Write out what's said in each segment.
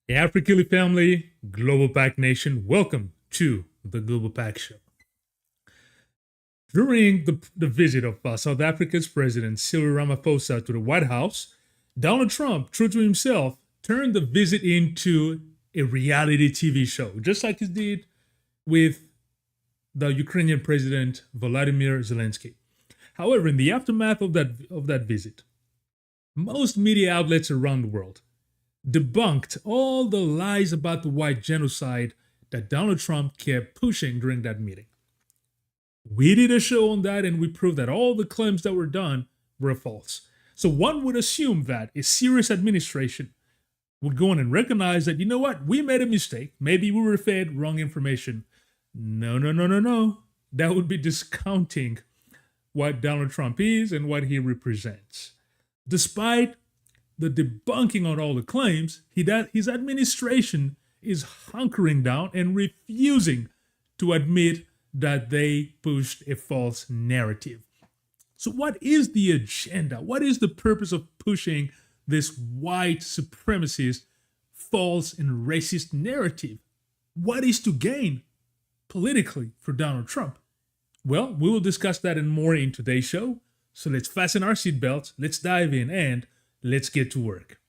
AfriKili family, Global Pack Nation, welcome to the Global Pack Show. During the visit of South Africa's President Cyril Ramaphosa to the White House, Donald Trump, true to himself, turned the visit into a reality TV show, just like he did with the Ukrainian President Volodymyr Zelensky. However, in the aftermath of that visit, most media outlets around the world debunked all the lies about the white genocide that Donald Trump kept pushing during that meeting. We did a show on that and we proved that all the claims that were done were false. So one would assume that a serious administration would go in and recognize that, you know what, we made a mistake. Maybe we were fed wrong information. No, no, no, no, no. That would be discounting what Donald Trump is and what he represents. Despite the debunking on all the claims, his administration is hunkering down and refusing to admit that they pushed a false narrative. So what is the agenda? What is the purpose of pushing this white supremacist, false, and racist narrative? What is to gain politically for Donald Trump? Well, we will discuss that and more in today's show. So let's fasten our seatbelts, let's dive in, and let's get to work.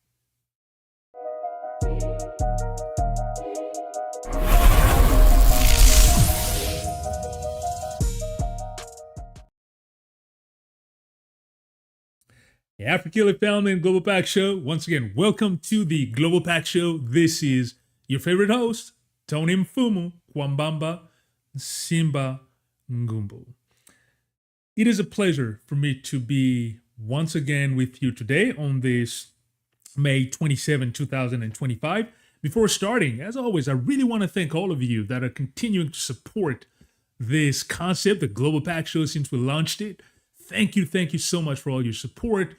The AfriKili family and Global Pack Show. Once again, welcome to the Global Pack Show. This is your favorite host, Tony Mfumu Kwambamba Simba Ngumbu. It is a pleasure for me to be once again with you today on this May 27, 2025. Before starting, as always, I really want to thank all of you that are continuing to support this concept, the Global Pack Show, since we launched it. Thank you so much for all your support.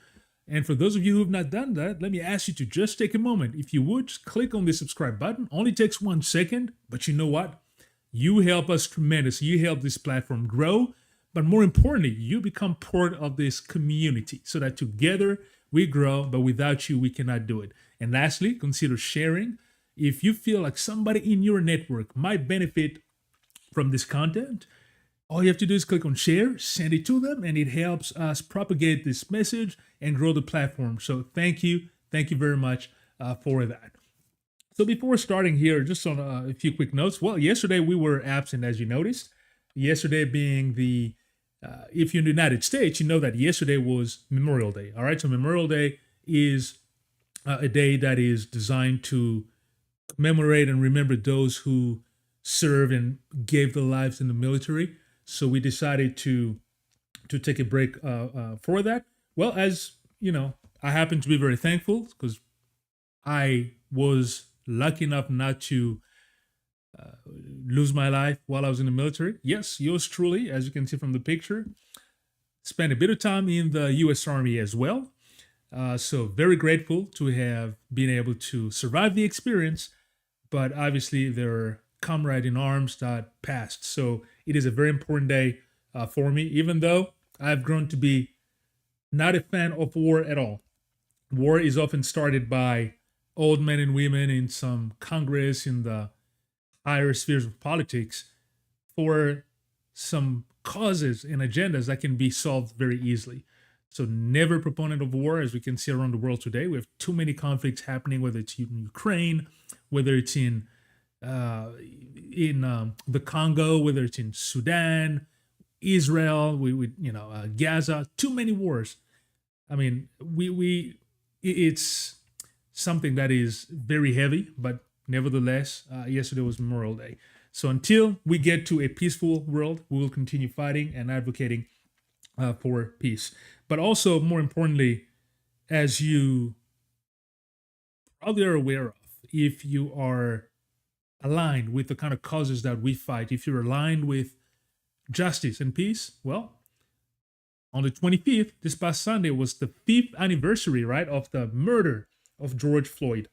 And for those of you who have not done that, let me ask you to just take a moment. If you would, just click on the subscribe button. Only takes 1 second, but you know what? You help us tremendously. You help this platform grow. But more importantly, you become part of this community so that together we grow, but without you, we cannot do it. And lastly, consider sharing. If you feel like somebody in your network might benefit from this content, all you have to do is click on share, send it to them, and it helps us propagate this message and grow the platform. So thank you very much for that. So before starting here, just on a few quick notes. Well, yesterday we were absent, as you noticed. Yesterday being the, if you're in the United States, you know that yesterday was Memorial Day. All right, so Memorial Day is a day that is designed to commemorate and remember those who served and gave their lives in the military. So we decided to take a break for that. Well, as you know, I happen to be very thankful because I was lucky enough not to lose my life while I was in the military. Yes, yours truly, as you can see from the picture, spent a bit of time in the U.S. Army as well. So very grateful to have been able to survive the experience. But obviously, there are comrade in arms that passed. So it is a very important day for me, even though I've grown to be not a fan of war at all. War is often started by old men and women in some Congress, in the higher spheres of politics, for some causes and agendas that can be solved very easily. So never a proponent of war, as we can see around the world today. We have too many conflicts happening, whether it's in Ukraine, whether it's in the Congo, whether it's in Sudan, Israel, Gaza, too many wars. I mean, it's something that is very heavy, but nevertheless, yesterday was Memorial Day. So until we get to a peaceful world, we will continue fighting and advocating for peace. But also, more importantly, as you probably are aware of, if you are aligned with the kind of causes that we fight, if you're aligned with justice and peace, well, on the 25th, this past Sunday, was the 5th anniversary, right, of the murder of George Floyd.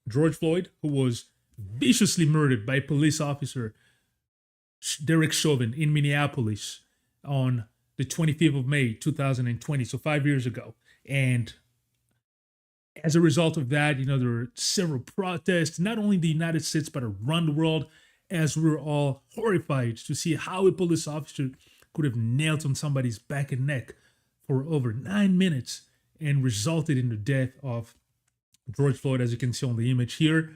George Floyd, who was viciously murdered by police officer Derek Chauvin in Minneapolis on the 25th of May, 2020, so 5 years ago. And As a result of that, there were several protests, not only in the United States, but around the world, as we were all horrified to see how a police officer could have knelt on somebody's back and neck for over 9 minutes and resulted in the death of George Floyd, as you can see on the image here.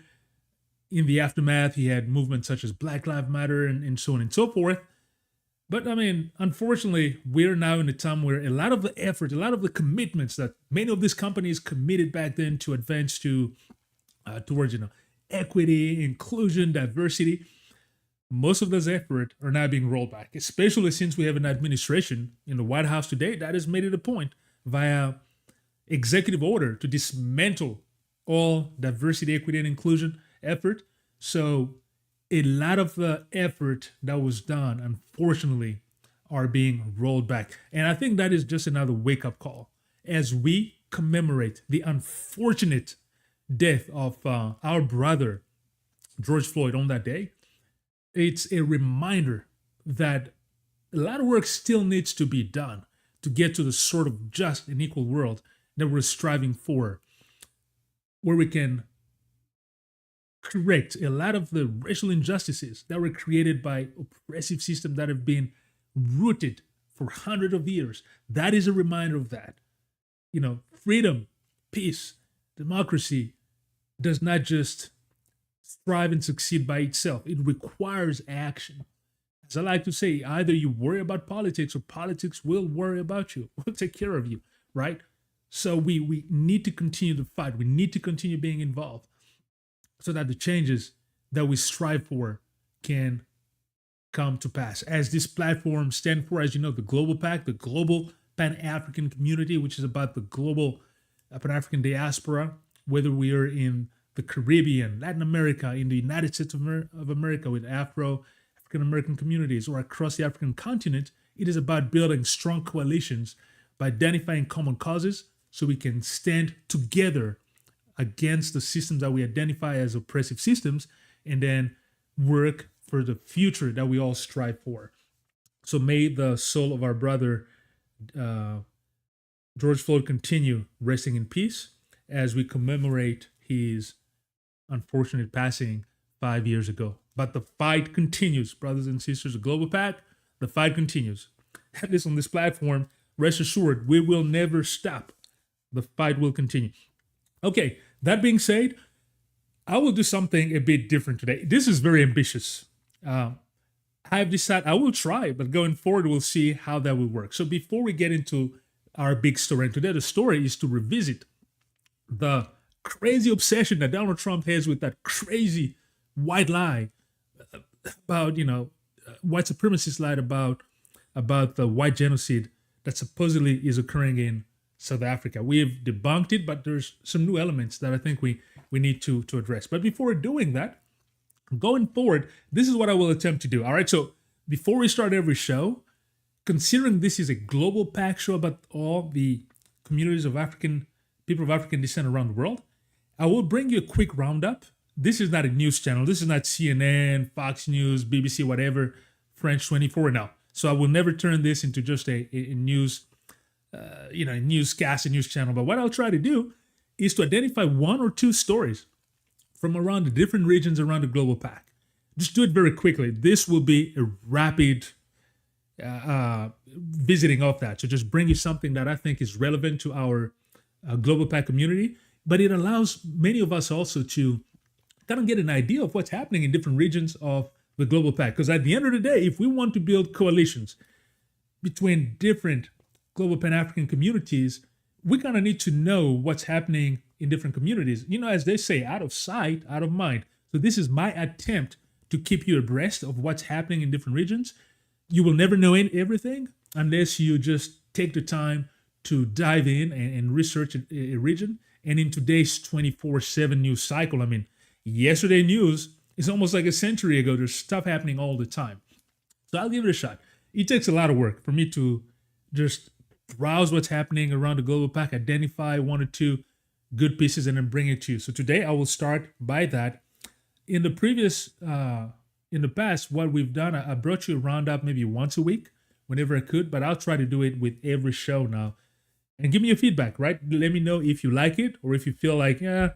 In the aftermath, he had movements such as Black Lives Matter and so on and so forth. But I mean, unfortunately, we're now in a time where a lot of the effort, a lot of the commitments that many of these companies committed back then to advance towards equity, inclusion, diversity, most of those efforts are now being rolled back, especially since we have an administration in the White House today that has made it a point via executive order to dismantle all diversity, equity, and inclusion effort. So a lot of the effort that was done, unfortunately, are being rolled back. And I think that is just another wake-up call as we commemorate the unfortunate death of our brother, George Floyd, on that day. It's a reminder that a lot of work still needs to be done to get to the sort of just and equal world that we're striving for, where we can correct a lot of the racial injustices that were created by oppressive systems that have been rooted for hundreds of years. That is a reminder of that. Freedom, peace, democracy does not just thrive and succeed by itself. It requires action. As I like to say, either you worry about politics or politics will worry about you. We'll take care of you, right? So we need to continue to fight. We need to continue being involved so that the changes that we strive for can come to pass. As this platform stands for, as you know, the Global PAC, the Global Pan-African Community, which is about the global Pan-African diaspora, whether we are in the Caribbean, Latin America, in the United States of America with African American communities, or across the African continent, it is about building strong coalitions by identifying common causes so we can stand together against the systems that we identify as oppressive systems, and then work for the future that we all strive for. So may the soul of our brother George Floyd continue resting in peace as we commemorate his unfortunate passing 5 years ago. But the fight continues, brothers and sisters of Global PAC. The fight continues. At least on this platform, rest assured, we will never stop. The fight will continue. Okay, that being said, I will do something a bit different today. This is very ambitious. I've decided I will try, but going forward, we'll see how that will work. So before we get into our big story, and today the story is to revisit the crazy obsession that Donald Trump has with that crazy white lie about, white supremacist lie about the white genocide that supposedly is occurring in South Africa. We have debunked it, but there's some new elements that I think we need to address. But before doing that, going forward, this is what I will attempt to do. All right, so before we start every show, considering this is a global PAC show about all the communities of people of African descent around the world, I will bring you a quick roundup. This is not a news channel. This is not CNN, Fox News, BBC, whatever, French 24 now. So I will never turn this into just a news, a newscast, a news channel. But what I'll try to do is to identify one or two stories from around the different regions around the global PAC. Just do it very quickly. This will be a rapid visiting of that. So just bring you something that I think is relevant to our global PAC community, but it allows many of us also to kind of get an idea of what's happening in different regions of the global PAC. Because at the end of the day, if we want to build coalitions between different global Pan-African communities, we kind of need to know what's happening in different communities. As they say, out of sight, out of mind. So this is my attempt to keep you abreast of what's happening in different regions. You will never know everything unless you just take the time to dive in and research a region. And in today's 24/7 news cycle, yesterday news is almost like a century ago. There's stuff happening all the time. So I'll give it a shot. It takes a lot of work for me to just browse what's happening around the global PAC, identify one or two good pieces, and then bring it to you. So today I will start by that. In the past, what we've done, I brought you a roundup maybe once a week, whenever I could, but I'll try to do it with every show now. and give me your feedback, right? Let me know if you like it or if you feel like, yeah,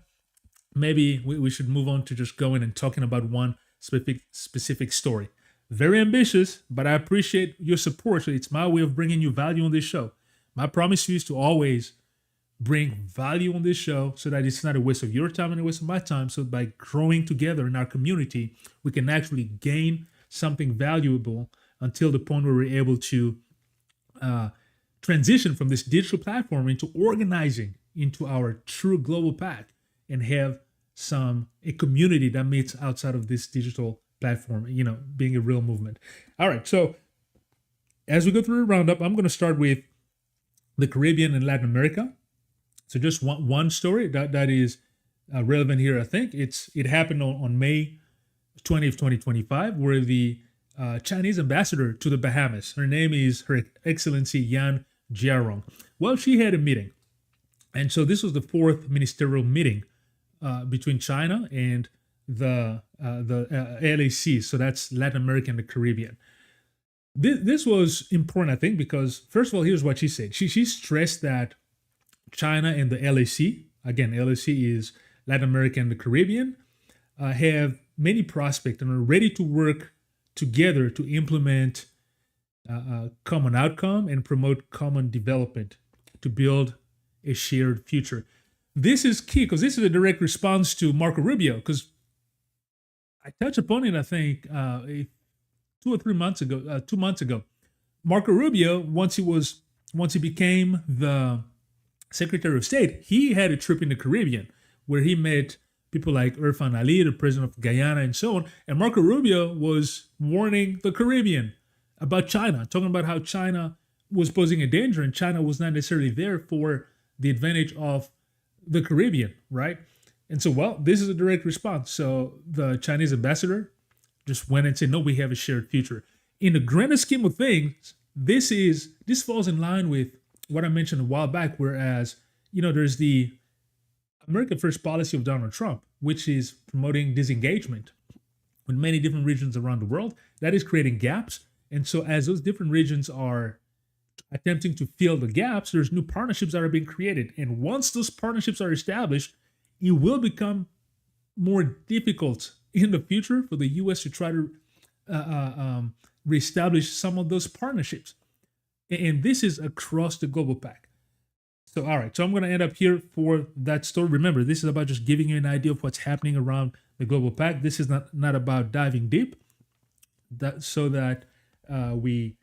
maybe we should move on to just going and talking about one specific story. Very ambitious, but I appreciate your support. So it's my way of bringing you value on this show. My promise to you is to always bring value on this show so that it's not a waste of your time and a waste of my time. So by growing together in our community, we can actually gain something valuable until the point where we're able to transition from this digital platform into organizing into our true global pack and have a community that meets outside of this digital platform, being a real movement. All right, so as we go through the roundup, I'm going to start with the Caribbean and Latin America. So just one story that is relevant here. I think it happened on May 20th, 2025, where the Chinese ambassador to the Bahamas, her name is Her Excellency Yan Jiarong. Well, she had a meeting, and so this was the fourth ministerial meeting between China and the LAC. So that's Latin America and the Caribbean. This was important, I think, because first of all, here's what she said. She stressed that China and the LAC, again, LAC is Latin America and the Caribbean, have many prospects and are ready to work together to implement common outcome and promote common development to build a shared future. This is key because this is a direct response to Marco Rubio, because I touched upon it, I think, 2 months ago. Marco Rubio, once he became the Secretary of State, he had a trip in the Caribbean where he met people like Irfan Ali, the president of Guyana, and so on. And Marco Rubio was warning the Caribbean about China, talking about how China was posing a danger and China was not necessarily there for the advantage of the Caribbean, right? And so, well, this is a direct response. So the Chinese ambassador just went and said, no, we have a shared future. In the grander scheme of things, this falls in line with what I mentioned a while back, whereas, there's the America First policy of Donald Trump, which is promoting disengagement with many different regions around the world. That is creating gaps. And so as those different regions are attempting to fill the gaps, there's new partnerships that are being created. And once those partnerships are established, it will become more difficult in the future for the U.S. to try to reestablish some of those partnerships. And this is across the global pack. So, all right. So I'm going to end up here for that story. Remember, this is about just giving you an idea of what's happening around the global pack. This is not about diving deep, so that we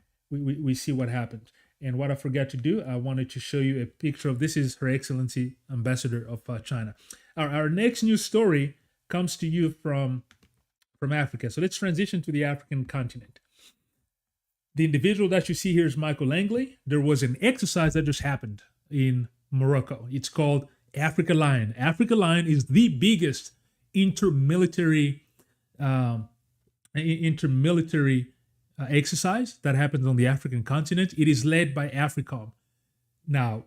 see what happens. And what I forgot to do, I wanted to show you a picture of, this is Her Excellency Ambassador of China. Our next news story comes to you from Africa. So let's transition to the African continent. The individual that you see here is Michael Langley. There was an exercise that just happened in Morocco. It's called Africa Lion. Africa Lion is the biggest intermilitary exercise that happens on the African continent. It is led by AFRICOM. Now,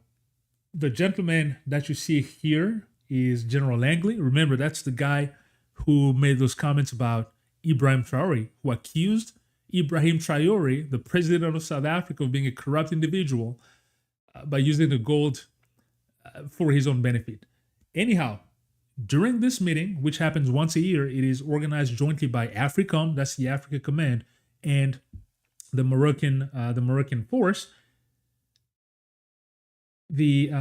the gentleman that you see here is General Langley. Remember, that's the guy who made those comments about Ibrahim Traore, who accused Ibrahim Traore, the president of South Africa, of being a corrupt individual by using the gold for his own benefit. Anyhow, during this meeting, which happens once a year, it is organized jointly by AFRICOM, that's the Africa Command, and the Moroccan force, the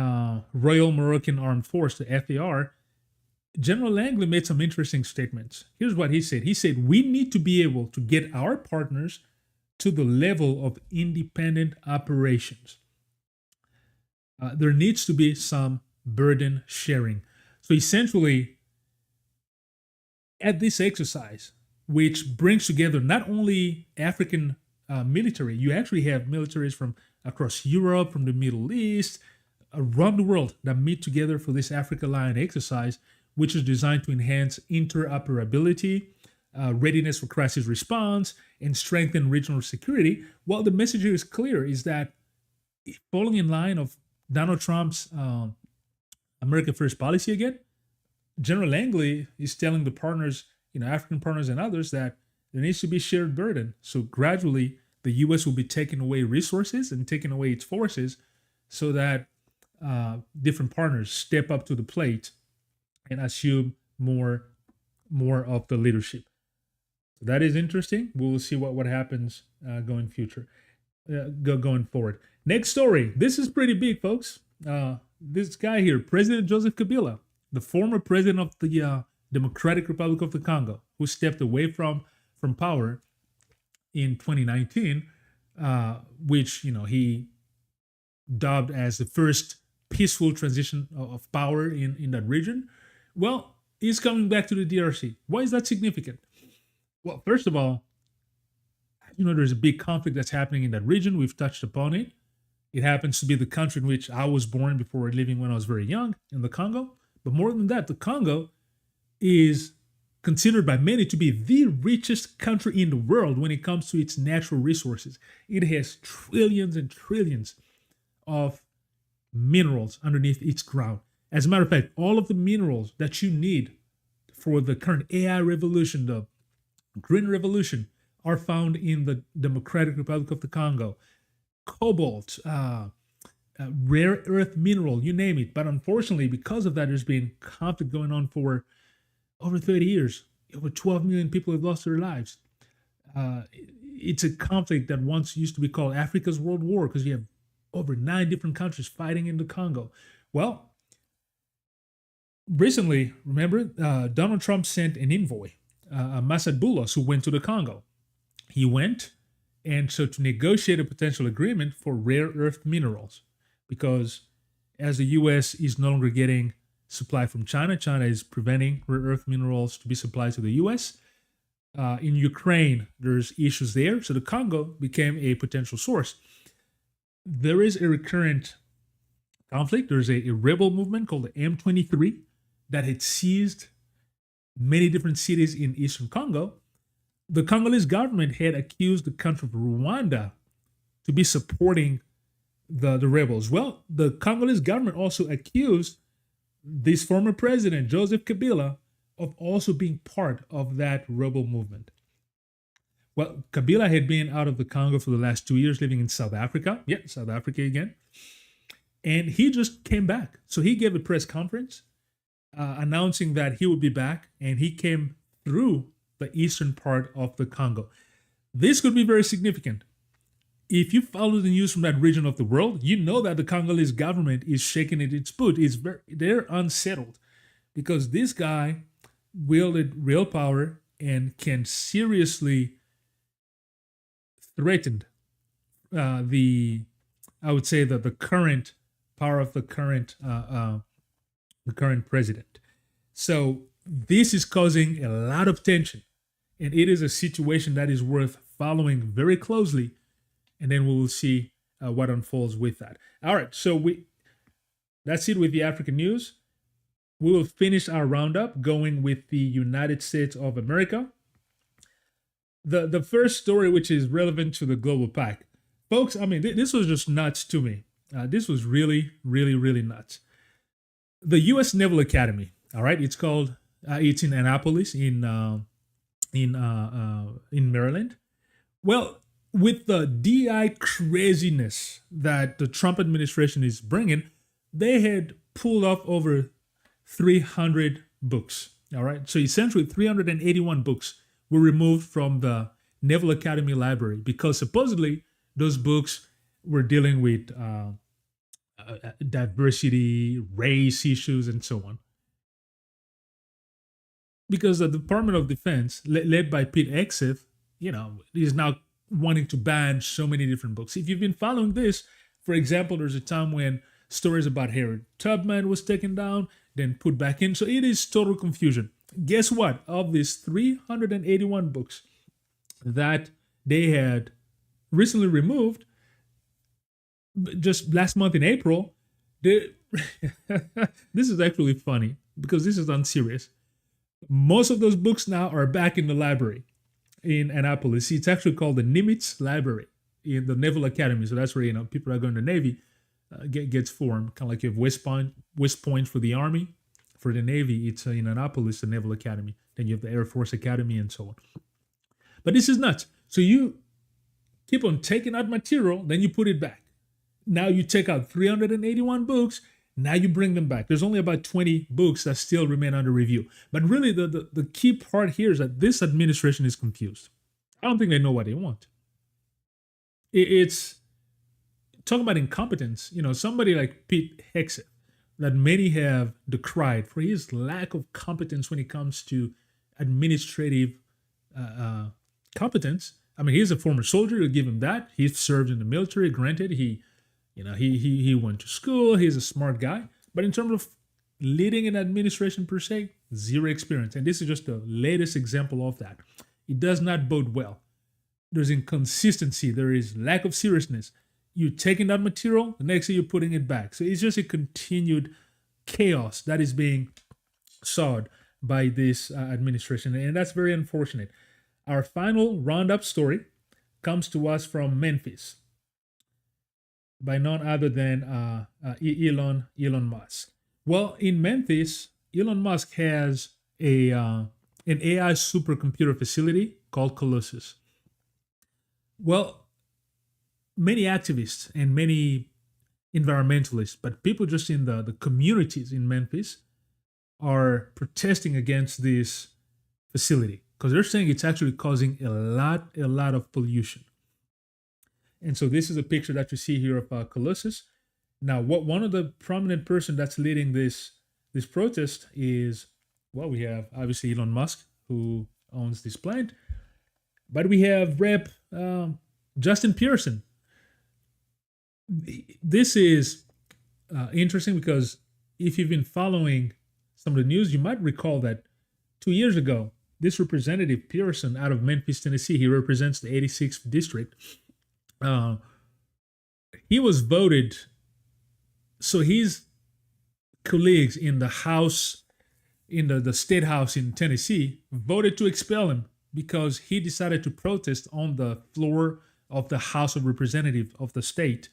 Royal Moroccan Armed Force, the FAR. General Langley made some interesting statements. Here's what he said. He said, we need to be able to get our partners to the level of independent operations. There needs to be some burden sharing. So essentially, at this exercise, which brings together not only African military, you actually have militaries from across Europe, from the Middle East, around the world that meet together for this Africa Lion exercise, which is designed to enhance interoperability, readiness for crisis response, and strengthen regional security. Well, the message here is clear, is that following in line of Donald Trump's America First policy again, General Langley is telling the partners, African partners and others, that there needs to be shared burden. So gradually, the U.S. will be taking away resources and taking away its forces so that different partners step up to the plate and assume more of the leadership. So that is interesting. We will see what happens going forward. Next story. This is pretty big, folks. This guy here, President Joseph Kabila, the former president of the Democratic Republic of the Congo, who stepped away from power in 2019, which he dubbed as the first peaceful transition of power in that region. Well, he's coming back to the DRC. Why is that significant? Well, first of all, there's a big conflict that's happening in that region. We've touched upon it. It happens to be the country in which I was born before living when I was very young, in the Congo. But more than that, the Congo is considered by many to be the richest country in the world when it comes to its natural resources. It has trillions and trillions of minerals underneath its ground. As a matter of fact, all of the minerals that you need for the current AI revolution, the green revolution, are found in the Democratic Republic of the Congo. Cobalt, rare earth mineral, you name it. But unfortunately, because of that, there's been conflict going on for over 30 years. Over 12 million people have lost their lives. It's a conflict that once used to be called Africa's World War, because you have over 9 different countries fighting in the Congo. Well, recently, remember, Donald Trump sent an envoy, Masad Boulos, who went to the Congo. He went, and so to negotiate a potential agreement for rare earth minerals, because as the U.S. is no longer getting supply from China, China is preventing rare earth minerals to be supplied to the U.S. In Ukraine, there's issues there, so the Congo became a potential source. There is a recurrent conflict. There's a rebel movement called the M23 that had seized many different cities in eastern Congo. The Congolese government had accused the country of Rwanda to be supporting the rebels. Well, the Congolese government also accused this former president, Joseph Kabila, of also being part of that rebel movement. Well, Kabila had been out of the Congo for the last 2 years, living in South Africa. Yeah, South Africa again. And he just came back. So he gave a press conference announcing that he would be back, and he came through the eastern part of the Congo. This could be very significant. If you follow the news from that region of the world, you know that the Congolese government is shaking its boot. They're unsettled because this guy wielded real power and can seriously threaten the current power of the current president. So this is causing a lot of tension, and it is a situation that is worth following very closely, and then we will see what unfolds with that. All right, so that's it with the African news. We will finish our roundup going with the United States of America. The first story, which is relevant to the global PAC. Folks, I mean, this was just nuts to me. This was really, really, really nuts. The U.S. Naval Academy, all right, it's called, it's in Annapolis in Maryland. Well, with the DI craziness that the Trump administration is bringing, they had pulled off over 300 books, all right? So essentially 381 books were removed from the Naval Academy library because supposedly those books were dealing with diversity, race issues, and so on. Because the Department of Defense, led by P.A.C, is now wanting to ban so many different books. If you've been following this, for example, there's a time when stories about Harriet Tubman was taken down, then put back in. So it is total confusion. Guess what? Of these 381 books that they had recently removed, just last month in April, this is actually funny because this is unserious. Most of those books now are back in the library in Annapolis. It's actually called the Nimitz Library in the Naval Academy. So that's where, people that are going to the Navy gets formed. Kind of like you have West Point for the Army. For the Navy, it's in Annapolis, the Naval Academy. Then you have the Air Force Academy and so on. But this is nuts. So you keep on taking out material, then you put it back. Now you take out 381 books. Now you bring them back. There's only about 20 books that still remain under review. But really, the key part here is that this administration is confused. I don't think they know what they want. It's talking about incompetence. Somebody like Pete Hegseth, that many have decried for his lack of competence when it comes to administrative competence. I mean, he's a former soldier. You give him that. He served in the military. Granted, he went to school. He's a smart guy. But in terms of leading an administration per se, zero experience. And this is just the latest example of that. It does not bode well. There's inconsistency. There is lack of seriousness. You're taking that material, the next thing you're putting it back. So it's just a continued chaos that is being sowed by this administration. And that's very unfortunate. Our final roundup story comes to us from Memphis by none other than Elon Musk. Well, in Memphis, Elon Musk has an AI supercomputer facility called Colossus. Well, many activists and many environmentalists, but people just in the communities in Memphis are protesting against this facility because they're saying it's actually causing a lot of pollution. And so this is a picture that you see here of Colossus. Now, one of the prominent person that's leading this protest is, well, we have obviously Elon Musk, who owns this plant, but we have Rep. Justin Pearson. This is interesting because if you've been following some of the news, you might recall that 2 years ago, this Representative Pearson out of Memphis, Tennessee, he represents the 86th district. He was voted, so his colleagues in the House, in the State House in Tennessee, voted to expel him because he decided to protest on the floor of the House of Representatives of the state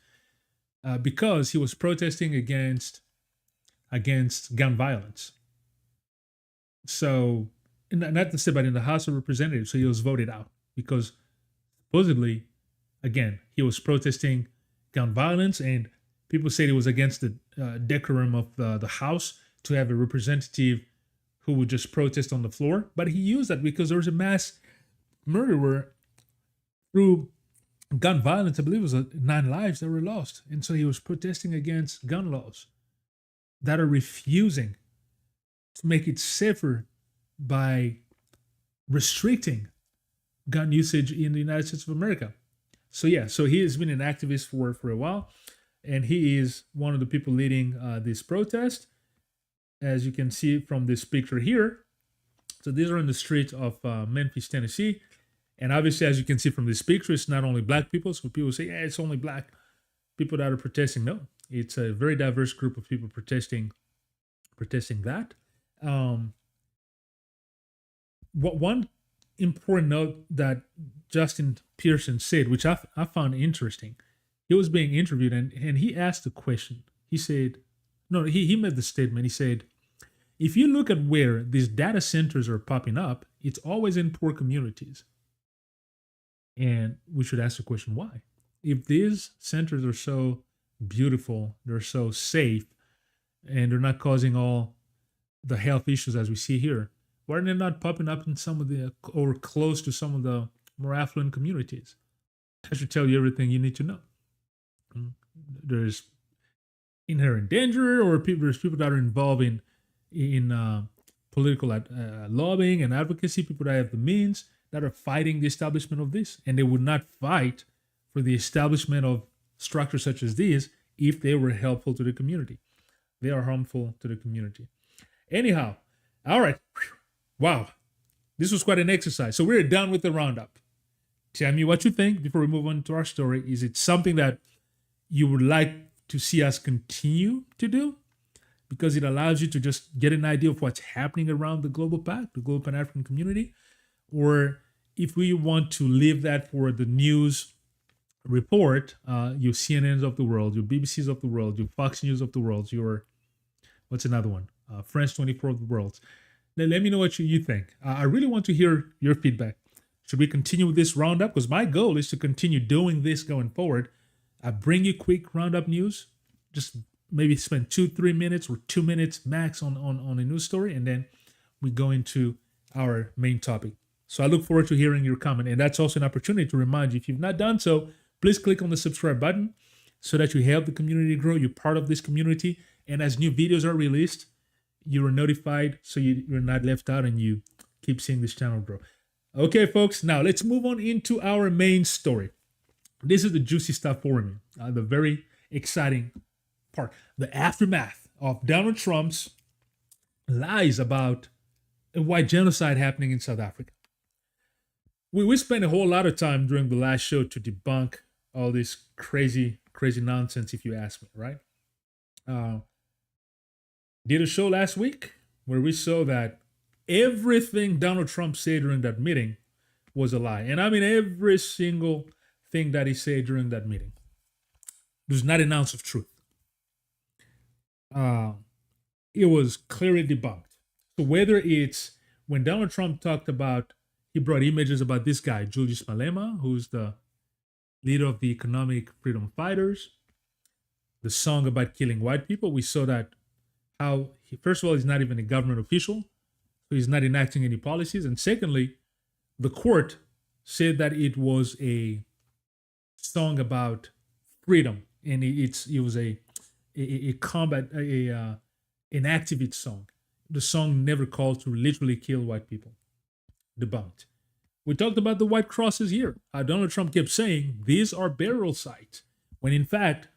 because he was protesting against gun violence. So, not to say, but in the House of Representatives, so he was voted out because supposedly, again, he was protesting gun violence, and people said it was against the decorum of the House to have a representative who would just protest on the floor. But he used that because there was a mass murder through gun violence. I believe it was 9 lives that were lost. And so he was protesting against gun laws that are refusing to make it safer by restricting gun usage in the United States of America. So yeah, so he has been an activist for a while, and he is one of the people leading this protest, as you can see from this picture here. So these are in the streets of Memphis, Tennessee. And obviously, as you can see from this picture, it's not only black people. So people say, yeah, it's only black people that are protesting. No, it's a very diverse group of people protesting that. One important note that Justin Pearson said, which I found interesting, he was being interviewed and he asked a question. He said, no, he made the statement. He said, if you look at where these data centers are popping up, it's always in poor communities. And we should ask the question, why? If these centers are so beautiful, they're so safe, and they're not causing all the health issues as we see here, why are they not popping up in some of the, or close to some of the more affluent communities? That should tell you everything you need to know. There's inherent danger, or there's people that are involved in political lobbying and advocacy, people that have the means, that are fighting the establishment of this. And they would not fight for the establishment of structures such as these if they were helpful to the community. They are harmful to the community. Anyhow, all right. Wow. This was quite an exercise. So we're done with the roundup. Tell me what you think before we move on to our story. Is it something that you would like to see us continue to do? Because it allows you to just get an idea of what's happening around the global PAC, the global Pan-African community. Or if we want to leave that for the news report, your CNNs of the world, your BBCs of the world, your Fox News of the world, your, what's another one? France 24 of the world. Then let me know what you think. I really want to hear your feedback. Should we continue with this roundup? Because my goal is to continue doing this going forward. I bring you quick roundup news, just maybe spend 2-3 minutes or 2 minutes max on a news story, and then we go into our main topic. So I look forward to hearing your comment. And that's also an opportunity to remind you, if you've not done so, please click on the subscribe button so that you help the community grow. You're part of this community. And as new videos are released, you are notified so you're not left out and you keep seeing this channel grow. Okay, folks, now let's move on into our main story. This is the juicy stuff for me, the very exciting part. The aftermath of Donald Trump's lies about a white genocide happening in South Africa. We spent a whole lot of time during the last show to debunk all this crazy nonsense, if you ask me, right? Did a show last week where we saw that everything Donald Trump said during that meeting was a lie. And I mean every single thing that he said during that meeting. There's not an ounce of truth. It was clearly debunked. So whether it's when Donald Trump talked about, he brought images about this guy, Julius Malema, who's the leader of the economic freedom fighters, the song about killing white people. We saw that how, first of all, he's not even a government official, so he's not enacting any policies. And secondly, the court said that it was a song about freedom, and it was an activist song. The song never called to literally kill white people. Debunked. We talked about the white crosses here. How Donald Trump kept saying these are burial sites, when in fact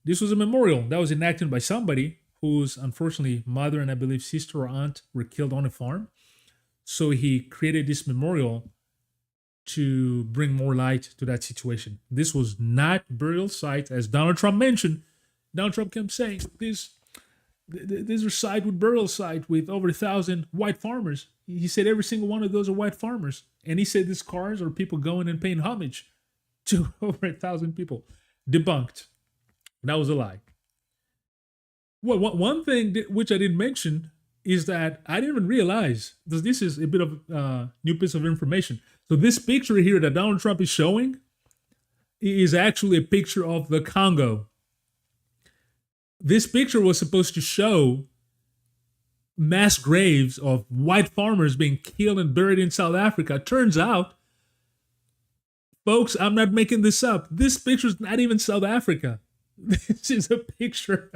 this was a memorial that was enacted by somebody whose unfortunately mother and I believe sister or aunt were killed on a farm. So he created this memorial to bring more light to that situation. This was not burial sites, as Donald Trump mentioned. Donald Trump kept saying these are sites with burial sites with over 1,000 white farmers. He said every single one of those are white farmers. And he said these cars are people going and paying homage to over 1,000 people. Debunked. That was a lie. Well, one thing which I didn't mention is that I didn't even realize, because this is a bit of a new piece of information. So this picture here that Donald Trump is showing is actually a picture of the Congo. This picture was supposed to show mass graves of white farmers being killed and buried in South Africa. Turns out, folks, I'm not making this up. This picture is not even South Africa. This is a picture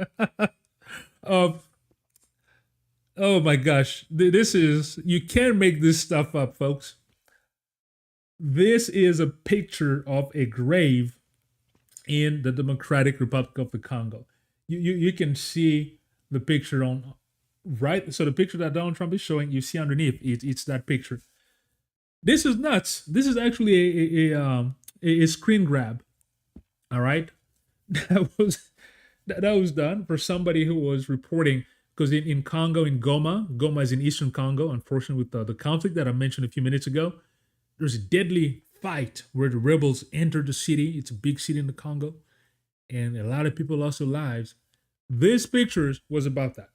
of, oh my gosh, this is, you can't make this stuff up, folks. This is a picture of a grave in the Democratic Republic of the Congo. You can see the picture on, right? So the picture that Donald Trump is showing, you see underneath, it's that picture. This is nuts. This is actually a screen grab. All right. That was done for somebody who was reporting, because in Congo, in Goma is in eastern Congo, unfortunately, with the conflict that I mentioned a few minutes ago, there's a deadly fight where the rebels entered the city. It's a big city in the Congo, and a lot of people lost their lives. This picture was about that.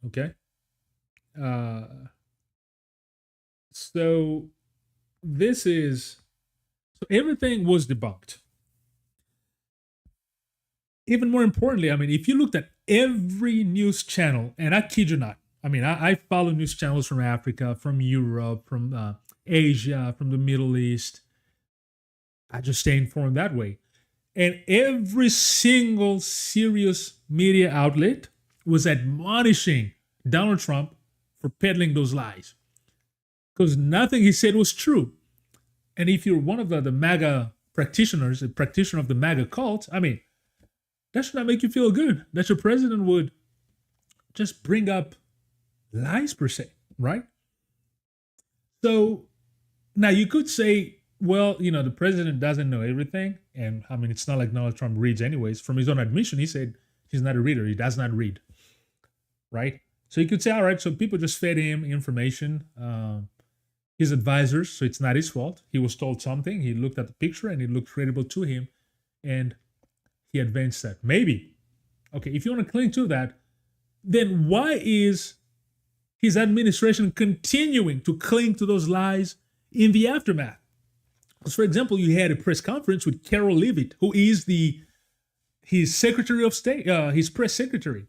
Okay. So everything was debunked. Even more importantly, I mean, if you looked at every news channel, and I kid you not, I mean, I follow news channels from Africa, from Europe, from Asia, from the Middle East. I just stay informed that way. And every single serious media outlet was admonishing Donald Trump for peddling those lies, because nothing he said was true. And if you're one of the MAGA practitioners, a practitioner of the MAGA cult, I mean, that should not make you feel good that your president would just bring up lies per se, right? So now you could say, well, the president doesn't know everything. And I mean, it's not like Donald Trump reads anyways. From his own admission, he said he's not a reader. He does not read, right? So you could say, all right, so people just fed him information, his advisors, so it's not his fault. He was told something. He looked at the picture and it looked credible to him. And he advanced that. Maybe. Okay, if you want to cling to that, then why is his administration continuing to cling to those lies in the aftermath? Because, for example, you had a press conference with Carol Leavitt, who is his Secretary of State, his press secretary,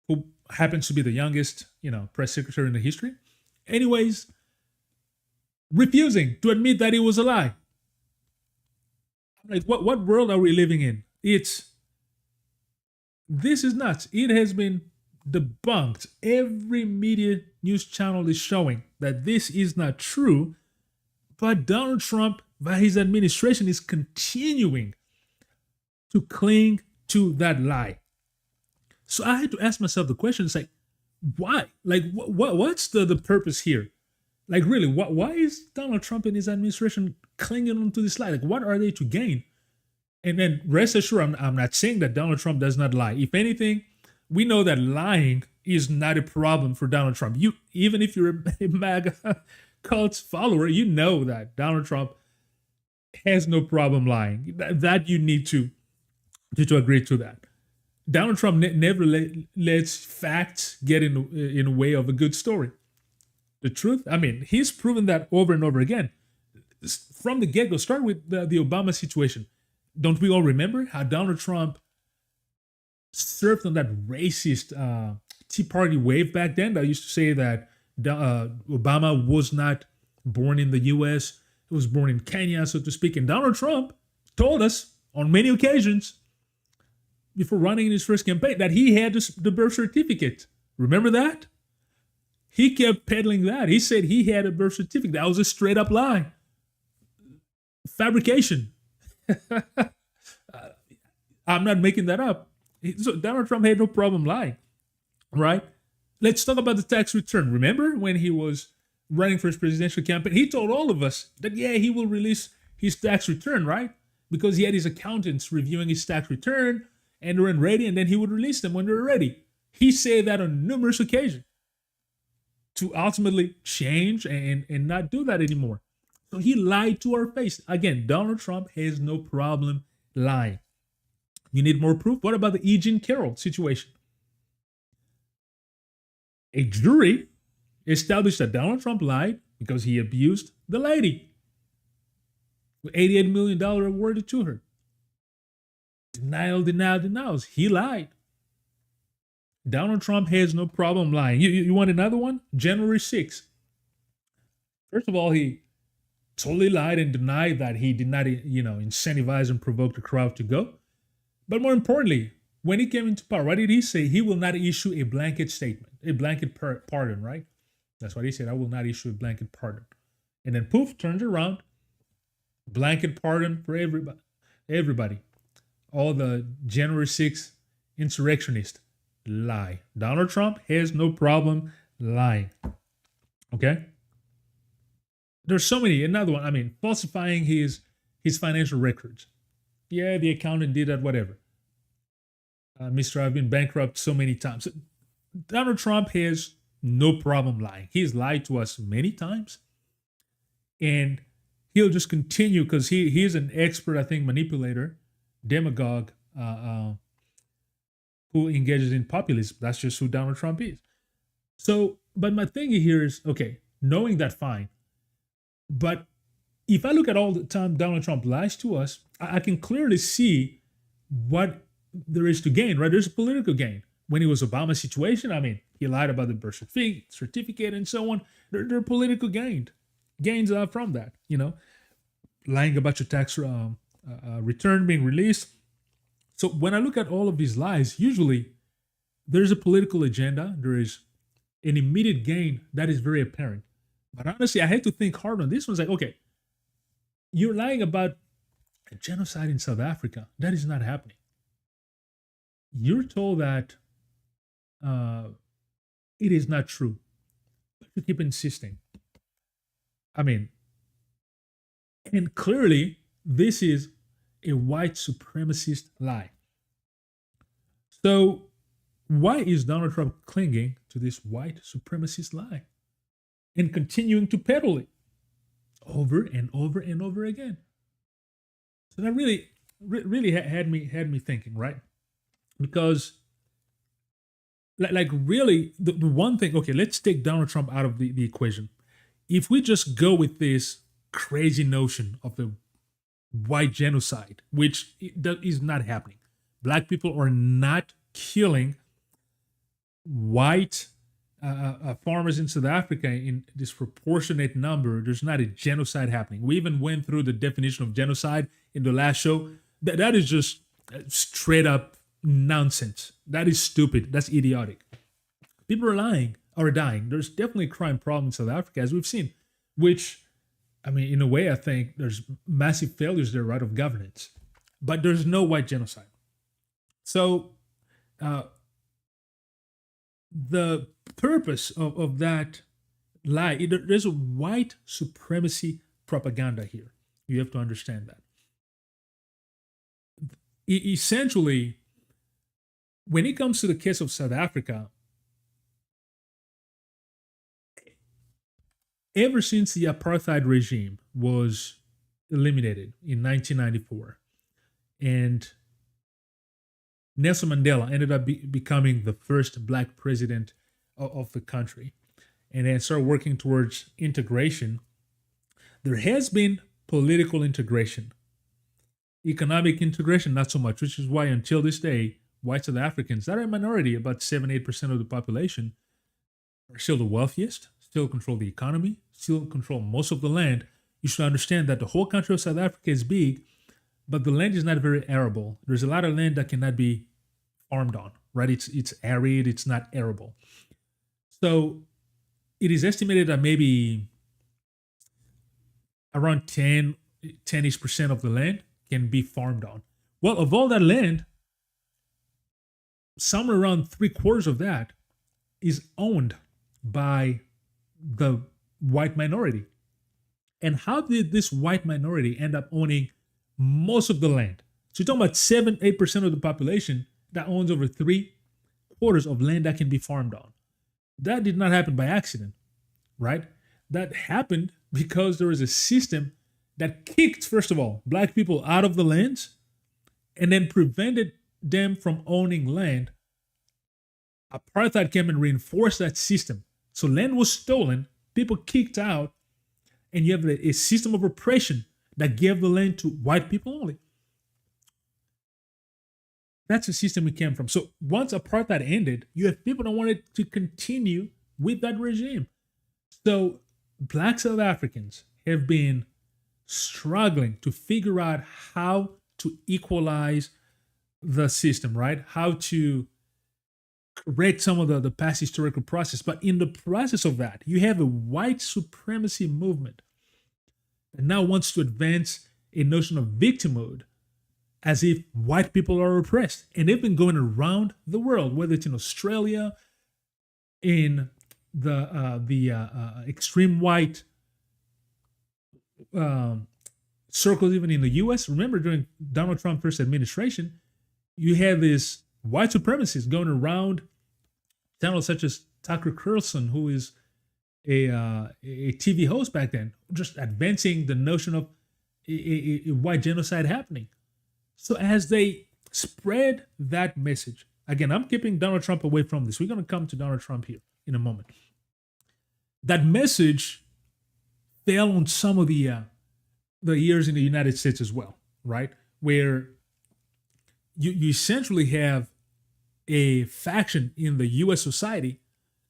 who happens to be the youngest, press secretary in the history. Anyways, refusing to admit that it was a lie. Like, what world are we living in? This is nuts. It has been debunked. Every media news channel is showing that this is not true. But Donald Trump, by his administration, is continuing to cling to that lie. So I had to ask myself the question, it's like, why? Like, what's the purpose here? Like, really, why is Donald Trump and his administration clinging on to this lie? Like, what are they to gain? And then rest assured, I'm not saying that Donald Trump does not lie. If anything, we know that lying is not a problem for Donald Trump. Even if you're a MAGA cult follower, you know that Donald Trump has no problem lying. That you need to agree to that. Donald Trump never lets facts get in the way of a good story. The truth, I mean, he's proven that over and over again. From the get-go, start with the Obama situation. Don't we all remember how Donald Trump surfed on that racist Tea Party wave back then that used to say that Obama was not born in the U.S., he was born in Kenya, so to speak. And Donald Trump told us on many occasions before running in his first campaign that he had the birth certificate. Remember that? He kept peddling that. He said he had a birth certificate. That was a straight up lie. Fabrication. I'm not making that up. So Donald Trump had no problem lying, right? Let's talk about the tax return. Remember when he was running for his presidential campaign? He told all of us that, yeah, he will release his tax return, right? Because he had his accountants reviewing his tax return and they weren't ready, and then he would release them when they were ready. He said that on numerous occasions to ultimately change and not do that anymore. So he lied to our face. Again, Donald Trump has no problem lying. You need more proof? What about the E. Jean Carroll situation? A jury established that Donald Trump lied because he abused the lady. With $88 million awarded to her. Denials. He lied. Donald Trump has no problem lying. You want another one? January 6th. First of all, he totally lied and denied that he did not, incentivize and provoke the crowd to go. But more importantly, when he came into power, what did he say? He will not issue a blanket statement, a blanket pardon, right? That's what he said. I will not issue a blanket pardon. And then poof, turns around, blanket pardon for everybody. All the January 6th insurrectionists lie. Donald Trump has no problem lying. Okay? There's so many. Another one, falsifying his financial records. Yeah, the accountant did that, whatever. Mr. I've been bankrupt so many times. Donald Trump has no problem lying. He's lied to us many times. And he'll just continue because he's an expert, I think, manipulator, demagogue, who engages in populism. That's just who Donald Trump is. So, but my thing here is, okay, knowing that, fine. But if I look at all the time Donald Trump lies to us, I can clearly see what there is to gain, right? There's a political gain. When it was Obama's situation, he lied about the birth certificate and so on. There are political gains from that, lying about your tax return being released. So when I look at all of these lies, usually there's a political agenda. There is an immediate gain that is very apparent. But honestly, I had to think hard on this one. It's like, okay, you're lying about a genocide in South Africa. That is not happening. You're told that it is not true. But you keep insisting. And clearly, this is a white supremacist lie. So why is Donald Trump clinging to this white supremacist lie and continuing to peddle it over and over and over again? So that really had me thinking, right? Because really the one thing, okay, let's take Donald Trump out of the equation. If we just go with this crazy notion of the white genocide, which is not happening. Black people are not killing white farmers in South Africa in disproportionate number. There's not a genocide happening. We even went through the definition of genocide in the last show. That is just straight up nonsense. That is stupid. That's idiotic. People are lying or dying. There's definitely a crime problem in South Africa, as we've seen, which, I mean, in a way, I think there's massive failures there, right, of governance. But there's no white genocide. So the purpose of that lie, there's a white supremacy propaganda here. You have to understand that. Essentially, when it comes to the case of South Africa, ever since the apartheid regime was eliminated in 1994, and Nelson Mandela ended up becoming the first black president of the country, and then started working towards integration, there has been political integration. Economic integration, not so much, which is why until this day, white South Africans, that are a minority, about 7-8% of the population, are still the wealthiest, still control the economy, still control most of the land. You should understand that the whole country of South Africa is big, but the land is not very arable. There's a lot of land that cannot be farmed on, right? It's arid, it's not arable. So it is estimated that maybe around 10-ish% of the land can be farmed on. Well, of all that land, somewhere around 3/4 of that is owned by the white minority. And how did this white minority end up owning most of the land? So you're talking about 7-8% of the population that owns over 3/4 of land that can be farmed on. That did not happen by accident, right? That happened because there was a system that kicked, first of all, black people out of the lands and then prevented them from owning land. Apartheid came and reinforced that system. So land was stolen, people kicked out, and you have a system of oppression that gave the land to white people only. That's the system we came from. So once apartheid ended, you have people that wanted to continue with that regime. So black South Africans have been struggling to figure out how to equalize the system, right? How to correct some of the past historical process. But in the process of that, you have a white supremacy movement that now wants to advance a notion of victimhood as if white people are oppressed. And they've been going around the world, whether it's in Australia, in the extreme white circles, even in the US. Remember, during Donald Trump's first administration, you had this white supremacists going around channels such as Tucker Carlson, who is a TV host back then, just advancing the notion of a white genocide happening. So as they spread that message, again, I'm keeping Donald Trump away from this. We're going to come to Donald Trump here in a moment. That message fell on some of the ears in the United States as well, right? Where you essentially have a faction in the U.S. society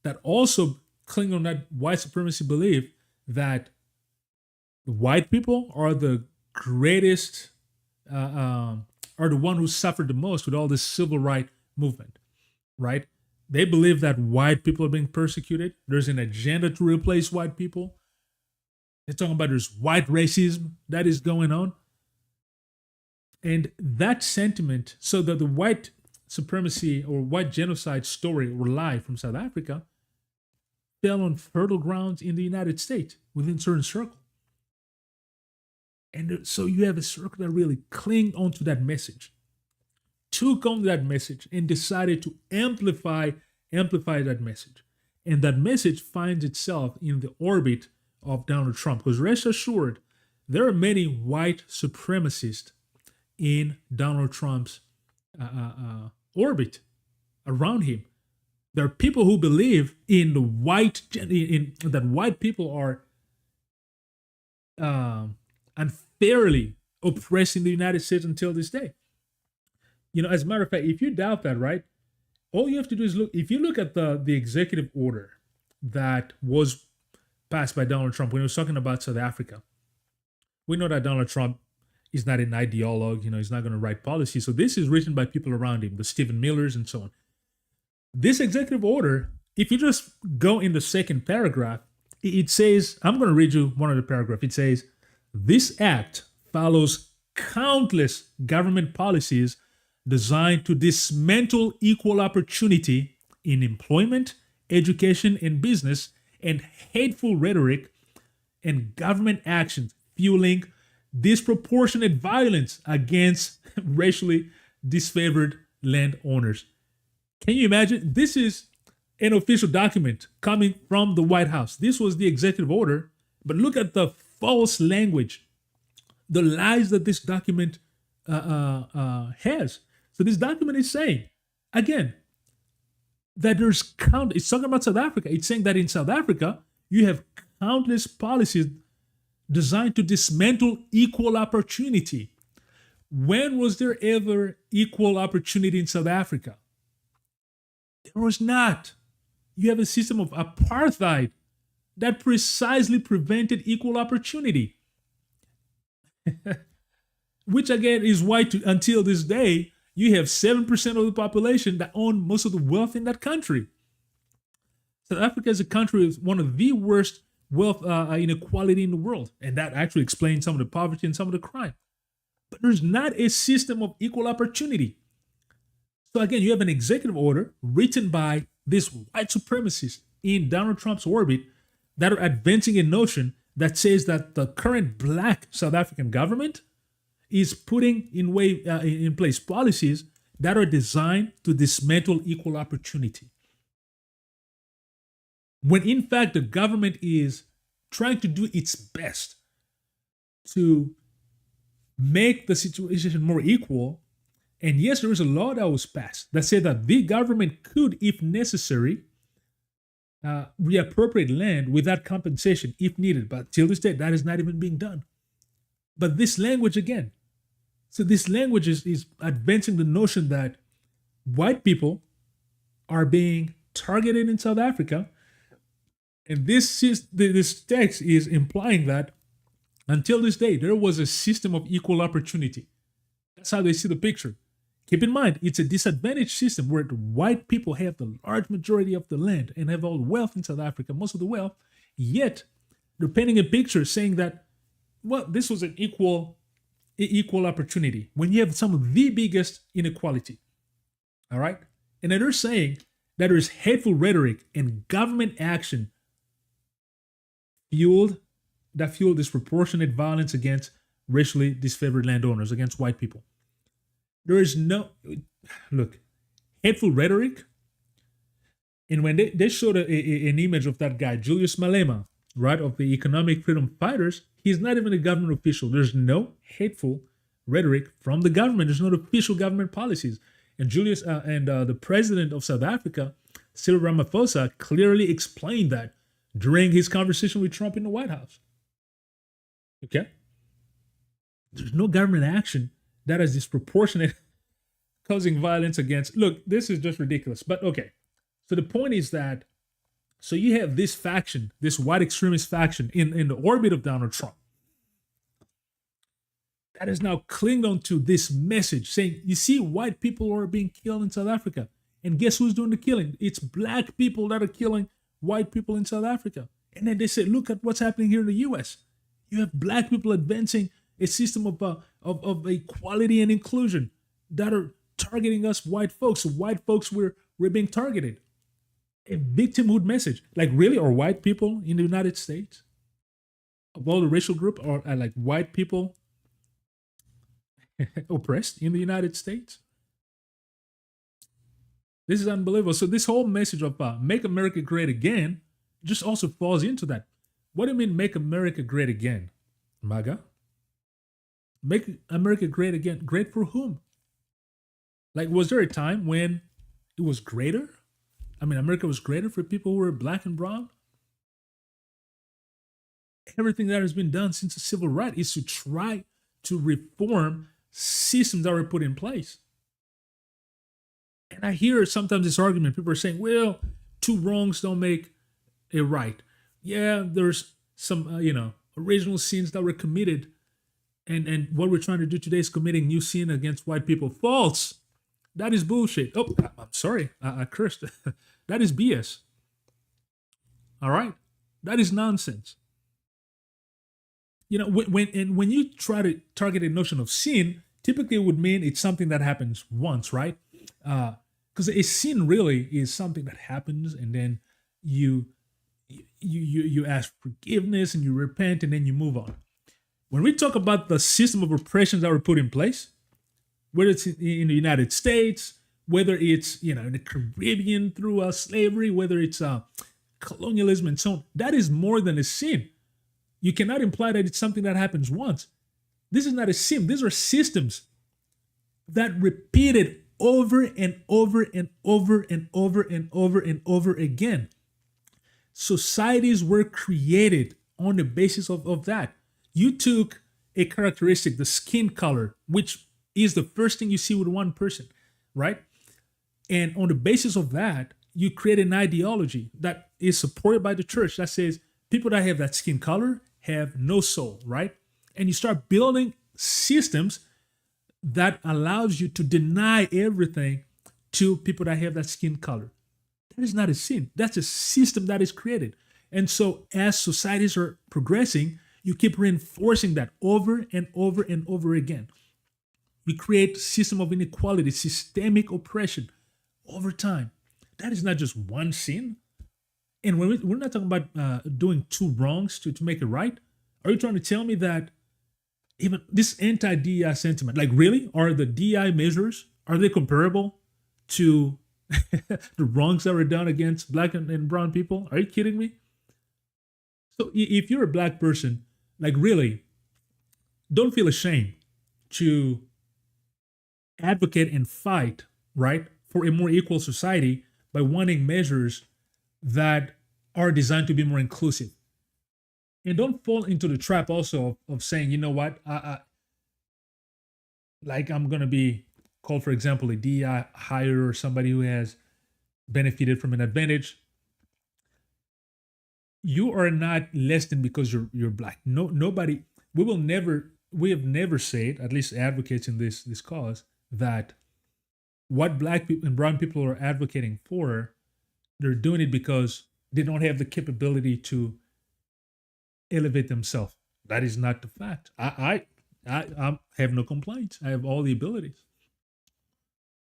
that also cling on that white supremacy belief that white people are the greatest, are the one who suffered the most with all this civil rights movement, right? They believe that white people are being persecuted. There's an agenda to replace white people. They're talking about there's white racism that is going on. And that sentiment, so that the white supremacy or white genocide story or lie from South Africa fell on fertile grounds in the United States within certain circles. And so you have a circle that really cling onto that message, took on that message and decided to amplify that message. And that message finds itself in the orbit of Donald Trump. Because rest assured, there are many white supremacists in Donald Trump's orbit around him. There are people who believe in that white people are um, unfairly oppressing the United States until this day. As a matter of fact, if you doubt that, right, all you have to do is look. If you look at the executive order that was passed by Donald Trump when he was talking about South Africa, we know that Donald Trump is not an ideologue. He's not going to write policy. So this is written by people around him, the Stephen Millers and so on. This executive order, if you just go in the second paragraph, it says, I'm going to read you one of the paragraphs. It says, this act follows countless government policies designed to dismantle equal opportunity in employment, education, and business, and hateful rhetoric and government actions fueling disproportionate violence against racially disfavored landowners. Can you imagine? This is an official document coming from the White House. This was the executive order, but look at the false language, the lies that this document has. So this document is saying, again, that it's talking about South Africa. It's saying that in South Africa, you have countless policies designed to dismantle equal opportunity. When was there ever equal opportunity in South Africa? There was not. You have a system of apartheid that precisely prevented equal opportunity. Which again is why until this day, you have 7% of the population that own most of the wealth in that country. South Africa is a country with one of the worst wealth inequality in the world. And that actually explains some of the poverty and some of the crime. But there's not a system of equal opportunity. So again, you have an executive order written by these white supremacists in Donald Trump's orbit that are advancing a notion that says that the current black South African government is putting in place policies that are designed to dismantle equal opportunity. When in fact the government is trying to do its best to make the situation more equal. And yes, there is a law that was passed that said that the government could, if necessary, reappropriate land without compensation if needed. But till this day, that is not even being done. But this language again, so this language is advancing the notion that white people are being targeted in South Africa. And this text is implying that until this day, there was a system of equal opportunity. That's how they see the picture. Keep in mind, it's a disadvantaged system where the white people have the large majority of the land and have all the wealth in South Africa, most of the wealth, yet they're painting a picture saying that, well, this was an equal opportunity when you have some of the biggest inequality. All right? And then they're saying that there's hateful rhetoric and government action fueled disproportionate violence against racially disfavored landowners, against white people. There is hateful rhetoric. And when they showed an image of that guy, Julius Malema, right, of the economic freedom fighters, he's not even a government official. There's no hateful rhetoric from the government. There's no official government policies. And the president of South Africa, Cyril Ramaphosa, clearly explained that during his conversation with Trump in the White House. Okay? There's no government action that is disproportionate, causing violence against. Look, this is just ridiculous. But okay. So the point is that, so you have this faction, this white extremist faction in the orbit of Donald Trump, that is now clinging on to this message saying, you see, white people are being killed in South Africa. And guess who's doing the killing? It's black people that are killing white people in South Africa. And then they say, look at what's happening here in the US. You have black people advancing a system of equality and inclusion that are targeting us white folks. So white folks, we're being targeted. A victimhood message. Like, really, are white people in the United States, of all the racial group, are like white people oppressed in the United States? This is unbelievable. So this whole message of make America great again just also falls into that. What do you mean make America great again, MAGA? Make America great again. Great for whom? Like, was there a time when it was greater? I mean, America was greater for people who were black and brown? everything that has been done since the civil rights is to try to reform systems that were put in place. And I hear sometimes this argument, people are saying, well, two wrongs don't make a right. Yeah, there's some, original sins that were committed. And what we're trying to do today is committing new sin against white people. False. That is bullshit. Oh, I'm sorry. I cursed. That is BS. All right? That is nonsense. When you try to target a notion of sin, typically it would mean it's something that happens once, right? Because a sin really is something that happens, and then you ask forgiveness and you repent, and then you move on. When we talk about the system of oppressions that were put in place, whether it's in the United States, whether it's in the Caribbean through slavery, whether it's colonialism and so on, that is more than a sin. You cannot imply that it's something that happens once. This is not a sin. These are systems that repeated over and over and over and over and over and over again. Societies were created on the basis of that. You took a characteristic, the skin color, which is the first thing you see with one person, right? And on the basis of that, you create an ideology that is supported by the church that says people that have that skin color have no soul, right? And you start building systems that allows you to deny everything to people that have that skin color. That is not a sin. That's a system that is created. And so as societies are progressing, you keep reinforcing that over and over and over again. We create a system of inequality, systemic oppression over time. That is not just one sin. And when we're not talking about doing two wrongs to make it right. Are you trying to tell me that even this anti-DEI sentiment, like really, are the DEI measures, are they comparable to the wrongs that were done against black and brown people? Are you kidding me? So if you're a black person, like really, don't feel ashamed to advocate and fight, right, for a more equal society by wanting measures that are designed to be more inclusive. And don't fall into the trap also of saying, you know what, I'm going to be called, for example, a DEI hire or somebody who has benefited from an advantage. You are not less than because you're black. No, nobody. We have never said, at least advocates in this cause, that what black people and brown people are advocating for, they're doing it because they don't have the capability to elevate themselves. That is not the fact. I have no complaints. I have all the abilities.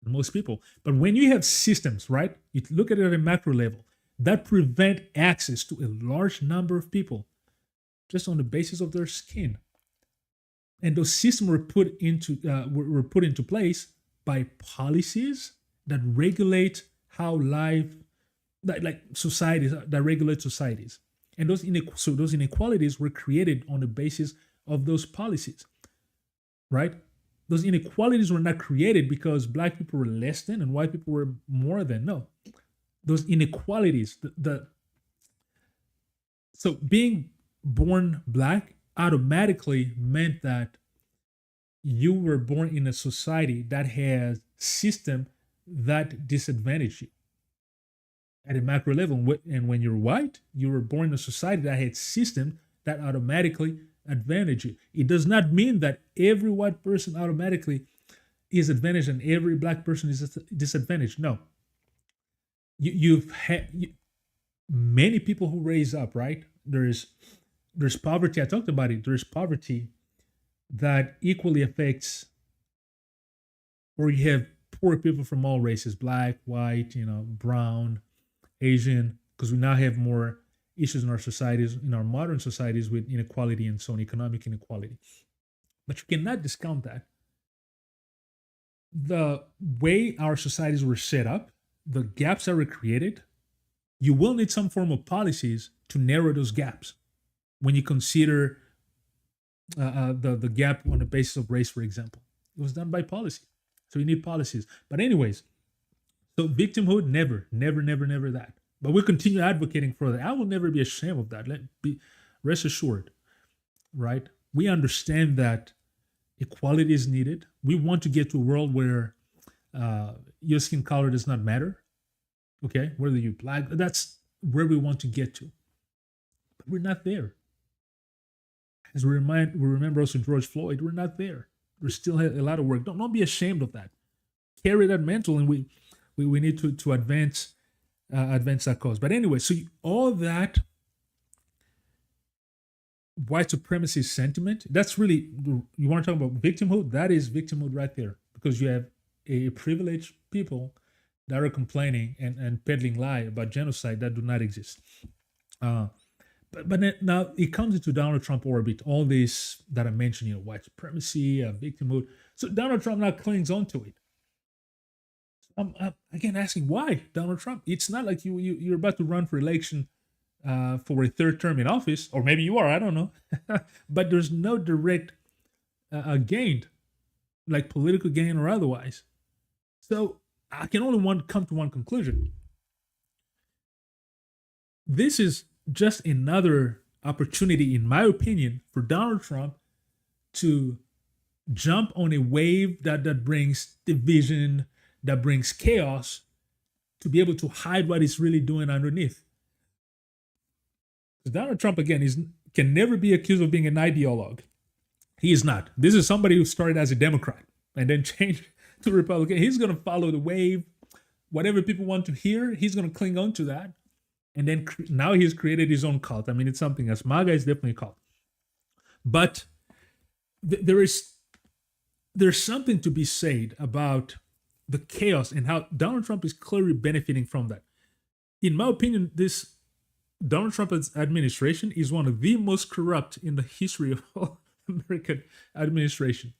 Most people. But when you have systems, right? You look at it at a macro level that prevent access to a large number of people just on the basis of their skin. And those systems were put into place by policies that regulate how life, like societies, that regulate societies. And those inequalities were created on the basis of those policies, right? Those inequalities were not created because black people were less than and white people were more than. No. Those inequalities, so being born black automatically meant that you were born in a society that has system that disadvantaged you at a macro level. And when you're white, you were born in a society that had system that automatically advantage you. It does not mean that every white person automatically is advantaged and every black person is disadvantaged. No. You've had many people who raise up, right? There's poverty. I talked about it. There's poverty that equally affects, or you have poor people from all races, black, white, brown, Asian, because we now have more issues in our societies, in our modern societies, with inequality and so on, economic inequality. But you cannot discount that. The way our societies were set up, the gaps that were created, you will need some form of policies to narrow those gaps. When you consider the gap on the basis of race, for example, it was done by policy. So you need policies. But anyways, so victimhood, never that. But we'll continue advocating for that. I will never be ashamed of that. Rest assured. right? We understand that equality is needed. We want to get to a world where your skin color does not matter. Okay, whether you black, that's where we want to get to. But we're not there. As we remember also George Floyd, we're not there. There's still a lot of work. Don't be ashamed of that. Carry that mantle, and we need to advance that cause. But anyway, so all that white supremacy sentiment, that's really, you want to talk about victimhood? That is victimhood right there, because you have a privileged people that are complaining and peddling lie about genocide that do not exist. But now it comes into Donald Trump orbit, all this that I mentioned, white supremacy, victimhood. So Donald Trump now clings onto it. I'm again asking, why Donald Trump? It's not like you're about to run for election for a third term in office, or maybe you are, I don't know. But there's no direct gain, like political gain or otherwise. So I can only come to one conclusion. This is just another opportunity, in my opinion, for Donald Trump to jump on a wave that brings division, that brings chaos, to be able to hide what he's really doing underneath. Donald Trump, again, can never be accused of being an ideologue. He is not. This is somebody who started as a Democrat and then changed to Republican. He's going to follow the wave. Whatever people want to hear, he's going to cling on to that. And then now he's created his own cult. I mean, it's something else. MAGA is definitely a cult. But there's something to be said about the chaos and how Donald Trump is clearly benefiting from that. In my opinion, this Donald Trump's administration is one of the most corrupt in the history of all American administration.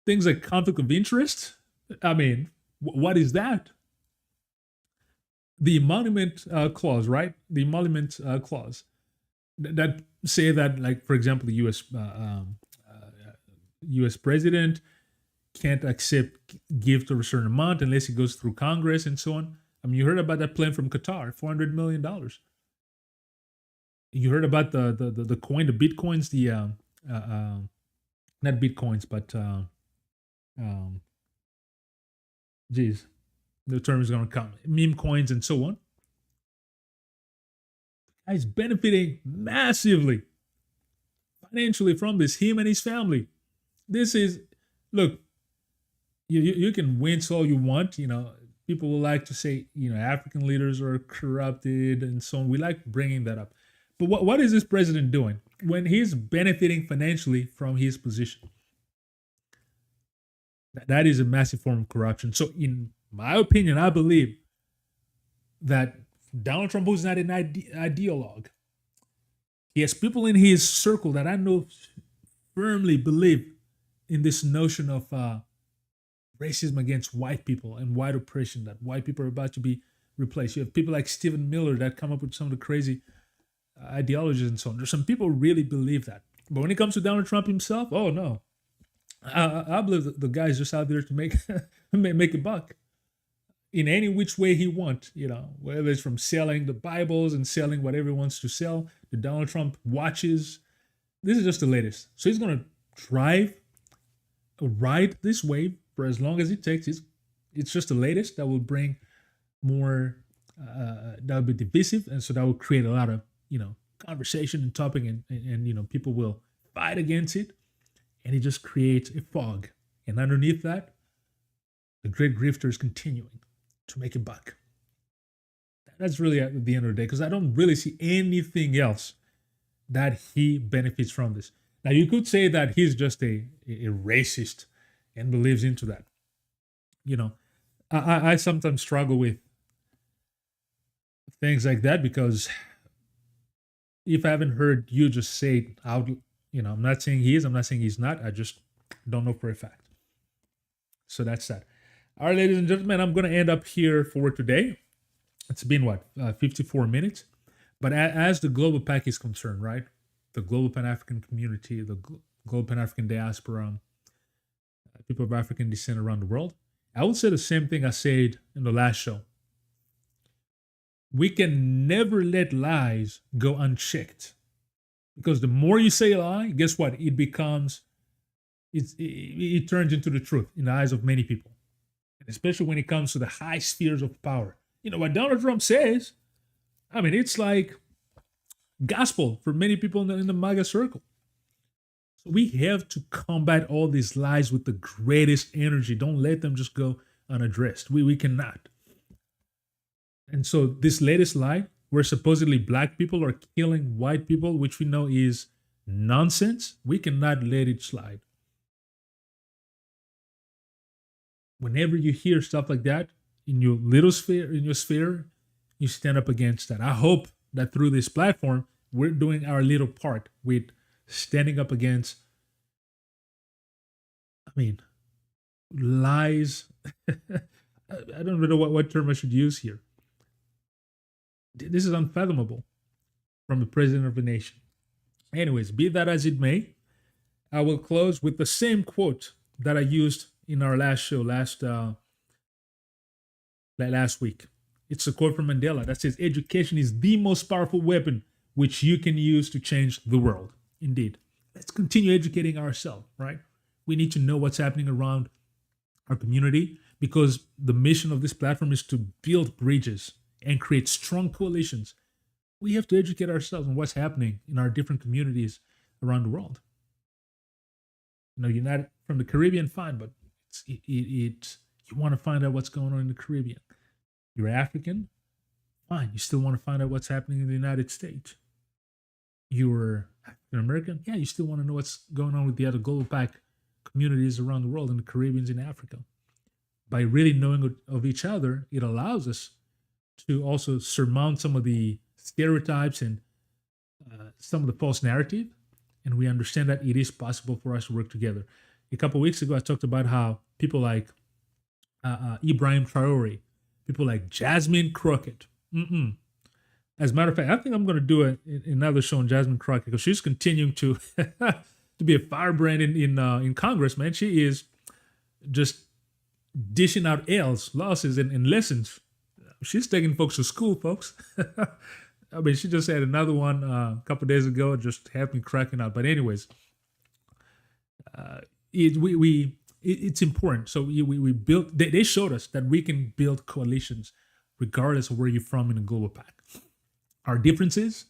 Things like conflict of interest. I mean, what is that? The emolument clause, right? The emolument clause that say that, like, for example, the U.S. president can't accept gift of a certain amount unless it goes through Congress and so on. I mean, you heard about that plan from Qatar, $400 million. You heard about the coin, the bitcoins, the not bitcoins, but geez, the term is going to come, meme coins and so on. He's benefiting massively financially from this, him and his family. This is, look, you can wince all you want, people will like to say, African leaders are corrupted and so on. We like bringing that up. But what is this president doing when he's benefiting financially from his position? That is a massive form of corruption. So in my opinion, I believe that Donald Trump, who's not an ideologue, he has people in his circle that I know firmly believe in this notion of racism against white people and white oppression, that white people are about to be replaced. You have people like Stephen Miller that come up with some of the crazy ideologies and so on. There's some people who really believe that. But when it comes to Donald Trump himself, oh no. I believe the guy's just out there to make a buck in any which way he wants, whether it's from selling the Bibles and selling whatever he wants to sell, the Donald Trump watches. This is just the latest. So he's going to ride this wave for as long as it takes. It's just the latest that will bring more, that will be divisive. And so that will create a lot of, conversation and topic and people will fight against it. And it just creates a fog. And underneath that, the great grifter is continuing to make a buck. That's really at the end of the day, because I don't really see anything else that he benefits from this. Now, you could say that he's just a racist and believes into that. I sometimes struggle with things like that, because if I haven't heard you just say it out, I'm not saying he is, I'm not saying he's not, I just don't know for a fact. So that's that. All right, ladies and gentlemen, I'm going to end up here for today. It's been 54 minutes. But as the global P.A.C is concerned, right? The global Pan-African community, the global Pan-African diaspora, people of African descent around the world, I will say the same thing I said in the last show. We can never let lies go unchecked. Because the more you say a lie, guess what? It turns into the truth in the eyes of many people, and especially when it comes to the high spheres of power. What Donald Trump says, I mean, it's like gospel for many people in the MAGA circle. So we have to combat all these lies with the greatest energy. Don't let them just go unaddressed. We cannot. And so this latest lie, where supposedly black people are killing white people, which we know is nonsense, we cannot let it slide. Whenever you hear stuff like that in your little sphere, you stand up against that. I hope that through this platform, we're doing our little part with standing up against, lies. I don't know what term I should use here. This is unfathomable from the president of a nation. Anyways, be that as it may, I will close with the same quote that I used in our last show last week. It's a quote from Mandela that says, "Education is the most powerful weapon which you can use to change the world." Indeed. Let's continue educating ourselves, right? We need to know what's happening around our community, because the mission of this platform is to build bridges and create strong coalitions. We have to educate ourselves on what's happening in our different communities around the world. You're not from the Caribbean, fine, but you want to find out what's going on in the Caribbean. You're African, fine, you still want to find out what's happening in the United States. You're African American, yeah, you still want to know what's going on with the other global PAC communities around the world, in the Caribbean, in Africa. By really knowing of each other, it allows us to also surmount some of the stereotypes and some of the false narrative, and we understand that it is possible for us to work together. A couple of weeks ago, I talked about how people like Ibrahim Traore, people like Jasmine Crockett. As a matter of fact, I think I'm going to do another show on Jasmine Crockett, because she's continuing to to be a firebrand in Congress, man. She is just dishing out losses, and lessons. She's taking folks to school, folks. She just had another one a couple of days ago, just had me cracking out. But anyways, it's important. So we built. They showed us that we can build coalitions regardless of where you're from in a global PAC. Our differences,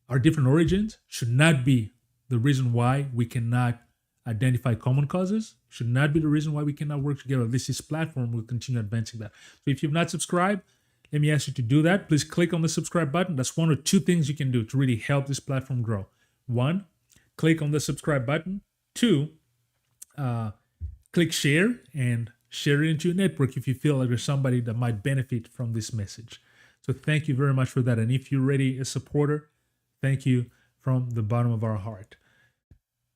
our different origins, should not be the reason why we cannot identify common causes, should not be the reason why we cannot work together. This platform will continue advancing that. So if you've not subscribed, let me ask you to do that. Please click on the subscribe button. That's one or two things you can do to really help this platform grow. One, click on the subscribe button. Two, click share and share it into your network if you feel like there's somebody that might benefit from this message. So thank you very much for that. And if you're already a supporter, thank you from the bottom of our heart.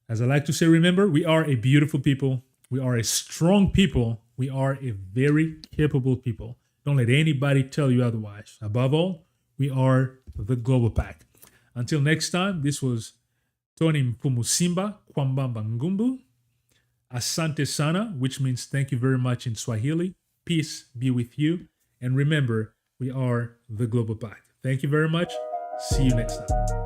As I like to say, remember, we are a beautiful people. We are a strong people. We are a very capable people. Don't let anybody tell you otherwise. Above all, we are the Global PAC. Until next time, this was Tony Mpumusimba Kwambamba Ngumbu. Asante sana, which means thank you very much in Swahili. Peace be with you. And remember, we are the Global PAC. Thank you very much. See you next time.